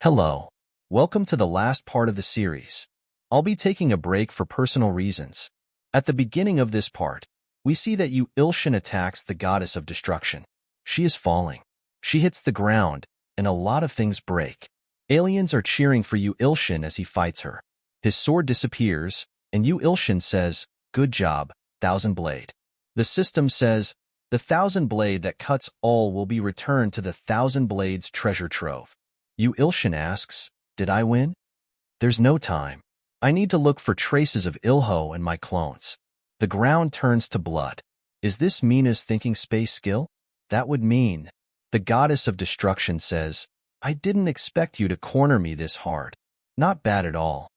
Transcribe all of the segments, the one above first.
Hello. Welcome to the last part of the series. I'll be taking a break for personal reasons. At the beginning of this part, we see that Yu Ilshin attacks the goddess of destruction. She is falling. She hits the ground, and a lot of things break. Aliens are cheering for Yu Ilshin as he fights her. His sword disappears, and Yu Ilshin says, "Good job, Thousand Blade." The system says, "The Thousand Blade that cuts all will be returned to the Thousand Blades treasure trove." Yu Ilshin asks, "Did I win?" "There's no time. I need to look for traces of Ilho and my clones." The ground turns to blood. Is this Mina's thinking space skill? That would mean. The goddess of destruction says, "I didn't expect you to corner me this hard." Not bad at all.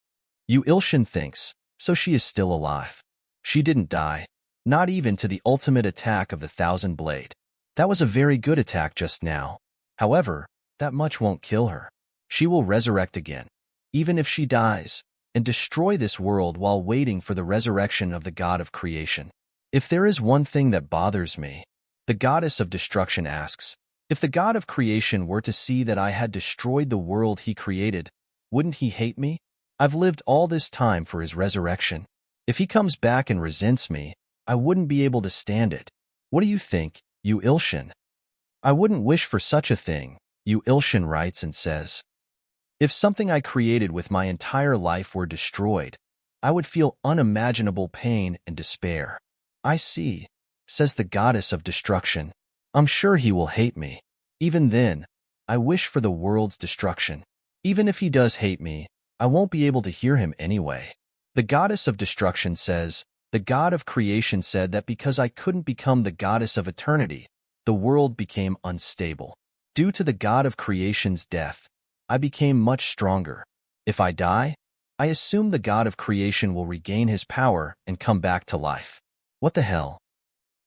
Yu Ilshin thinks, so she is still alive. She didn't die, not even to the ultimate attack of the Thousand Blade. That was a very good attack just now. However, that much won't kill her. She will resurrect again, even if she dies, and destroy this world while waiting for the resurrection of the God of creation. If there is one thing that bothers me, the goddess of destruction asks, if the God of creation were to see that I had destroyed the world he created, wouldn't he hate me? I've lived all this time for his resurrection. If he comes back and resents me, I wouldn't be able to stand it. What do you think, Yu Ilshin? I wouldn't wish for such a thing, Yu Ilshin writes and says. If something I created with my entire life were destroyed, I would feel unimaginable pain and despair. I see, says the goddess of destruction. I'm sure he will hate me. Even then, I wish for the world's destruction. Even if he does hate me, I won't be able to hear him anyway. The goddess of destruction says, the God of creation said that because I couldn't become the goddess of eternity, the world became unstable. Due to the God of creation's death, I became much stronger. If I die, I assume the God of creation will regain his power and come back to life. What the hell?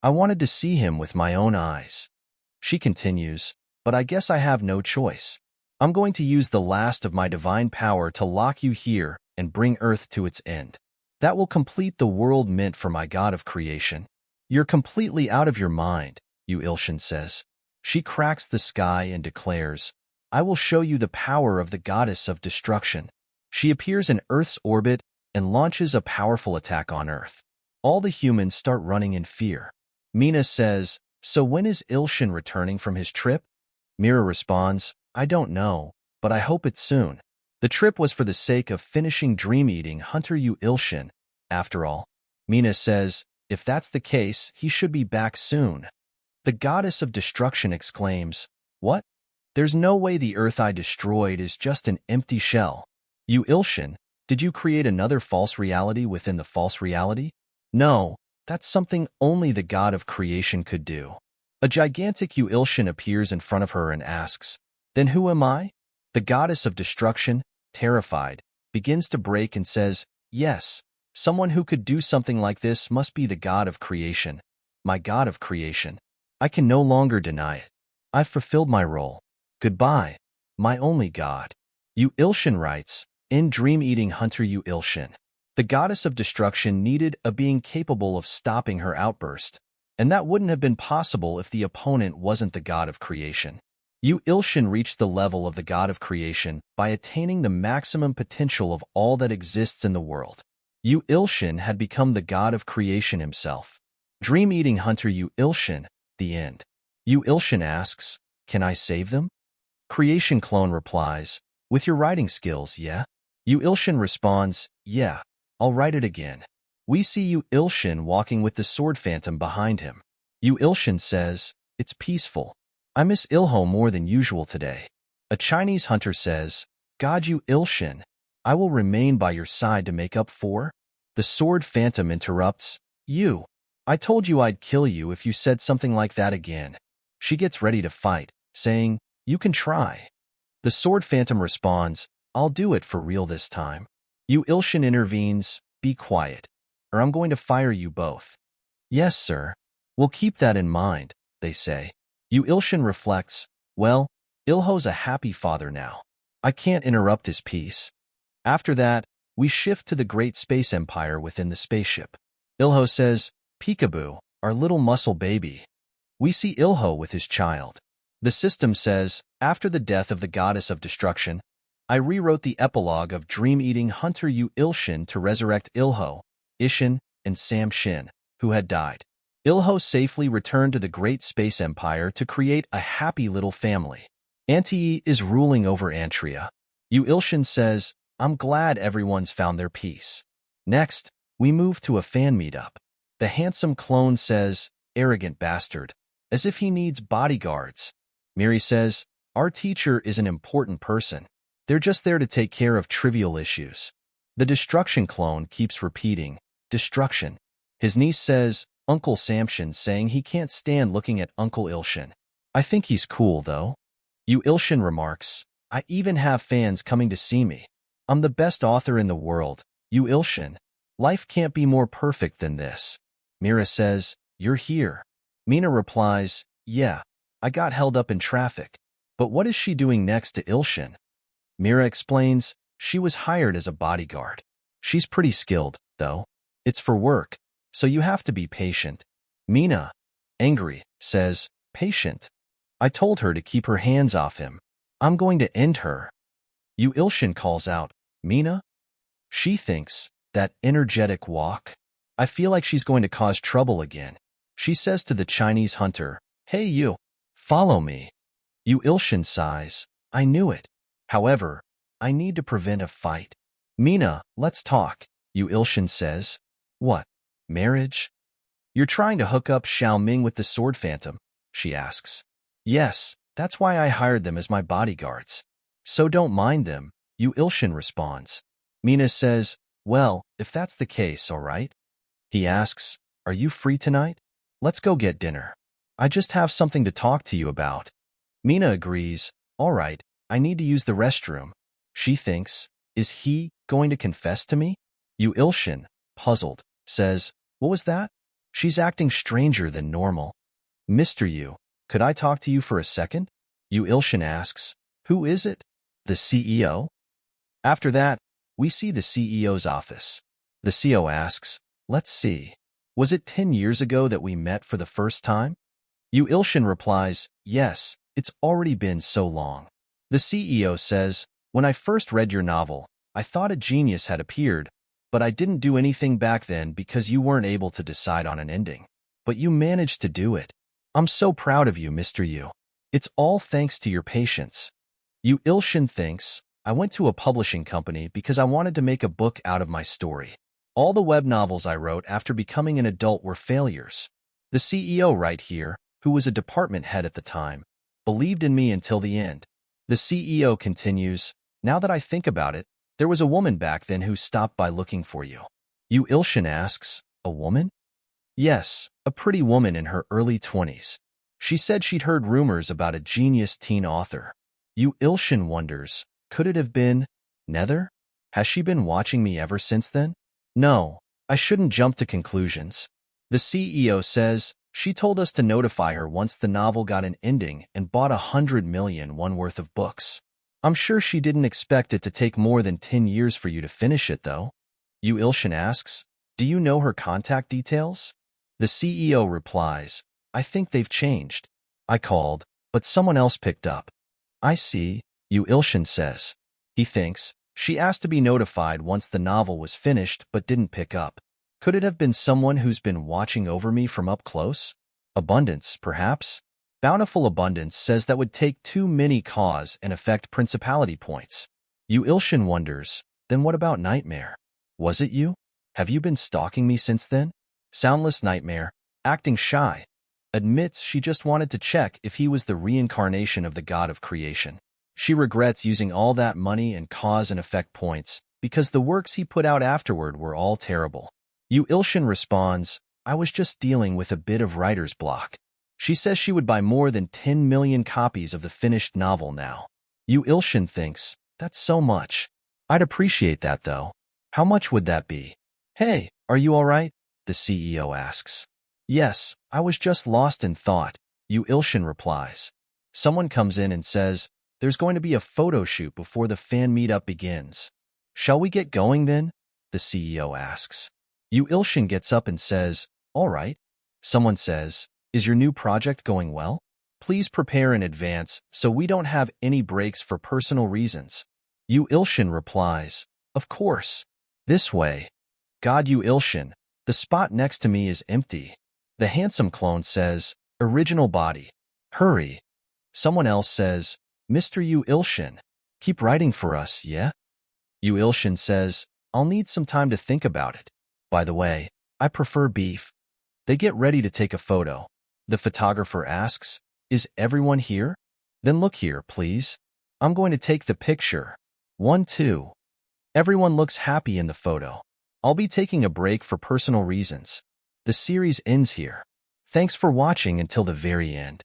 I wanted to see him with my own eyes. She continues, but I guess I have no choice. I'm going to use the last of my divine power to lock you here and bring Earth to its end. That will complete the world meant for my God of creation. You're completely out of your mind, Yu Ilshin says. She cracks the sky and declares, I will show you the power of the goddess of destruction. She appears in Earth's orbit and launches a powerful attack on Earth. All the humans start running in fear. Mina says, so when is Ilshin returning from his trip? Mira responds, I don't know, but I hope it's soon. The trip was for the sake of finishing dream-eating Hunter Yu Ilshin. After all, Mina says, if that's the case, he should be back soon. The goddess of destruction exclaims, what? There's no way the Earth I destroyed is just an empty shell. Yu Ilshin, did you create another false reality within the false reality? No, that's something only the God of creation could do. A gigantic Yu Ilshin appears in front of her and asks, then who am I? The goddess of destruction, terrified, begins to break and says, yes, someone who could do something like this must be the God of creation. My God of creation. I can no longer deny it. I've fulfilled my role. Goodbye, my only God. Yu Ilshin writes, in dream-eating Hunter Yu Ilshin. The goddess of destruction needed a being capable of stopping her outburst, and that wouldn't have been possible if the opponent wasn't the God of creation. Yu Ilshin reached the level of the God of creation by attaining the maximum potential of all that exists in the world. Yu Ilshin had become the God of creation himself. Dream-eating Hunter Yu Ilshin, the end. Yu Ilshin asks, can I save them? Creation clone replies, with your writing skills, yeah? Yu Ilshin responds, yeah, I'll write it again. We see Yu Ilshin walking with the sword phantom behind him. Yu Ilshin says, it's peaceful. I miss Ilho more than usual today. A Chinese hunter says, God Yu Ilshin, I will remain by your side to make up for. The sword phantom interrupts, you. I told you I'd kill you if you said something like that again. She gets ready to fight, saying, you can try. The sword phantom responds, I'll do it for real this time. Yu Ilshin intervenes, be quiet, or I'm going to fire you both. Yes, sir. We'll keep that in mind, they say. Yu Ilshin reflects, well, Ilho's a happy father now. I can't interrupt his peace. After that, we shift to the great space empire within the spaceship. Ilho says, peekaboo, our little muscle baby. We see Ilho with his child. The system says, after the death of the goddess of destruction, I rewrote the epilogue of dream-eating hunter Yu Ilshin to resurrect Ilho, Ishin, and Sam Shin, who had died. Ilho safely returned to the great space empire to create a happy little family. Auntie is ruling over Antria. Yu Ilshin says, I'm glad everyone's found their peace. Next, we move to a fan meetup. The handsome clone says, arrogant bastard, as if he needs bodyguards. Miri says, our teacher is an important person. They're just there to take care of trivial issues. The destruction clone keeps repeating, destruction. His niece says, Uncle Samshin saying he can't stand looking at Uncle Ilshin. I think he's cool, though. Yu Ilshin remarks, I even have fans coming to see me. I'm the best author in the world, Yu Ilshin. Life can't be more perfect than this. Mira says, you're here. Mina replies, yeah, I got held up in traffic. But what is she doing next to Ilshin? Mira explains, she was hired as a bodyguard. She's pretty skilled, though. It's for work, so you have to be patient. Mina, angry, says, patient. I told her to keep her hands off him. I'm going to end her. Yu Ilshin calls out, Mina? She thinks, that energetic walk. I feel like she's going to cause trouble again. She says to the Chinese hunter, hey you, follow me. Yu Ilshin sighs, I knew it. However, I need to prevent a fight. Mina, let's talk, Yu Ilshin says. What? Marriage? You're trying to hook up Xiao Ming with the sword phantom, she asks. Yes, that's why I hired them as my bodyguards. So don't mind them, Yu Ilshin responds. Mina says, well, if that's the case, all right. He asks, are you free tonight? Let's go get dinner. I just have something to talk to you about. Mina agrees, all right, I need to use the restroom. She thinks, is he going to confess to me? Yu Ilshin, puzzled, says, what was that? She's acting stranger than normal. Mr. Yu, could I talk to you for a second? Yu Ilshin asks, who is it? The CEO? After that, we see the CEO's office. The CEO asks, let's see. Was it 10 years ago that we met for the first time? Yu Ilshin replies, yes, it's already been so long. The CEO says, when I first read your novel, I thought a genius had appeared, but I didn't do anything back then because you weren't able to decide on an ending. But you managed to do it. I'm so proud of you, Mr. Yu. It's all thanks to your patience. Yu Ilshin thinks, I went to a publishing company because I wanted to make a book out of my story. All the web novels I wrote after becoming an adult were failures. The CEO right here, who was a department head at the time, believed in me until the end. The CEO continues, now that I think about it, there was a woman back then who stopped by looking for you. Yu Ilshin asks, a woman? Yes, a pretty woman in her early 20s. She said she'd heard rumors about a genius teen author. Yu Ilshin wonders, could it have been Nether? Has she been watching me ever since then? No, I shouldn't jump to conclusions. The CEO says, she told us to notify her once the novel got an ending and bought 100 million won worth of books. I'm sure she didn't expect it to take more than 10 years for you to finish it, though. Yu Ilshin asks, do you know her contact details? The CEO replies, I think they've changed. I called, but someone else picked up. I see, Yu Ilshin says. He thinks, she asked to be notified once the novel was finished but didn't pick up. Could it have been someone who's been watching over me from up close? Abundance, perhaps? Bountiful Abundance says that would take too many cause and effect principality points. Yu Ilshin wonders, then what about Nightmare? Was it you? Have you been stalking me since then? Soundless Nightmare, acting shy, admits she just wanted to check if he was the reincarnation of the god of creation. She regrets using all that money and cause and effect points because the works he put out afterward were all terrible. Yu Ilshin responds, I was just dealing with a bit of writer's block. She says she would buy more than 10 million copies of the finished novel now. Yu Ilshin thinks, that's so much. I'd appreciate that, though. How much would that be? Hey, are you all right? The CEO asks. Yes, I was just lost in thought, Yu Ilshin replies. Someone comes in and says, there's going to be a photo shoot before the fan meetup begins. Shall we get going then? The CEO asks. Yu Ilshin gets up and says, all right. Someone says, is your new project going well? Please prepare in advance so we don't have any breaks for personal reasons. Yu Ilshin replies, "Of course. This way." "God, Yu Ilshin, the spot next to me is empty." The handsome clone says, "Original body. Hurry." Someone else says, "Mr. Yu Ilshin, keep writing for us, yeah?" Yu Ilshin says, "I'll need some time to think about it. By the way, I prefer beef." They get ready to take a photo. The photographer asks, "Is everyone here? Then look here, please. I'm going to take the picture. 1, 2. Everyone looks happy in the photo. I'll be taking a break for personal reasons. The series ends here. Thanks for watching until the very end.